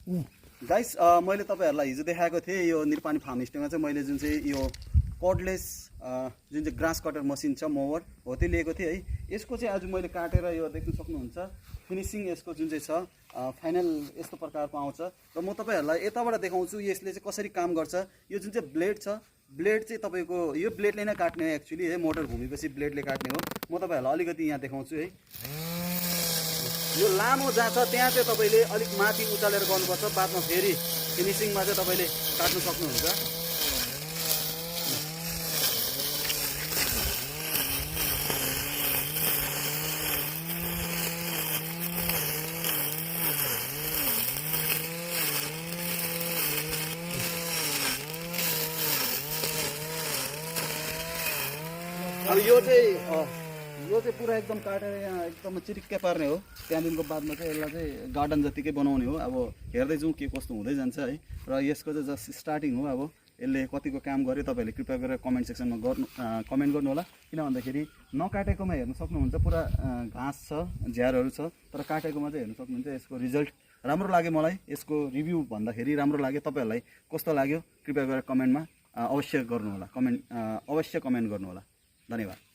Guys मैले तपाईहरुलाई हिजो देखाएको थिएँ यो निरपानी फार्म स्टेमा चाहिँ मैले जुन चाहिँ यो कॉर्डलेस जुन चाहिँ ग्रास कटर मसिन छ मोवर हो त्यो लिएको थिएँ है। यसको चाहिँ आज मैले काटेर यो देख्न सक्नुहुन्छ फिनिशिङ यसको जुन चाहिँ छ फाइनल यस्तो प्रकारको आउँछ र म तपाईहरुलाई यताबाट देखाउँछु यसले चाहिँ कसरी काम गर्छ। यो जुन चाहिँ ब्लेड छ ब्लेड चाहिँ तपाईको यो ब्लेडले नै काट्ने हो एक्चुअली है, मोटर घुमेपछि ब्लेडले काट्ने हो। म तपाईहरुलाई अलिकति यहाँ देखाउँछु है। यो लामो जहाँ छ त्यहाँ चाहिँ तपाईले अलिक माथि उचालेर गर्नुपर्छ, बादमा फेरि फिनिशिङमा चाहिँ तपाईले काट्न सक्नुहुन्छ। अब यो चाहिँ पुरा एकदम काटेर यहाँ एकदम चिरिक्कै पार्ने हो। त्यहाँदेखिको बादमा चाहिँ यसलाई चाहिँ गार्डन जतिकै बनाउने हो। अब हेर्दै जाउँ के कस्तो हुँदै जान्छ है। र यसको चाहिँ जस्ट स्टार्टिङ हो। अब यसले कतिको काम गर्यो तपाईहरुले कृपया गरेर कमेन्ट सेक्सनमा कमेन्ट गर्नु होला। किन भन्दाखेरि नकाटेकोमा हेर्न सक्नुहुन्छ पुरा घाँस छ, झ्यारहरू छ, तर काटेकोमा चाहिँ हेर्न सक्नुहुन्छ यसको रिजल्ट राम्रो लाग्यो मलाई। यसको रिभ्यू भन्दाखेरि राम्रो लाग्यो। तपाईहरुलाई कस्तो लाग्यो कृपया गरेर कमेन्टमा अवश्य गर्नु होला। अवश्य कमेन्ट गर्नु होला। धन्यवाद।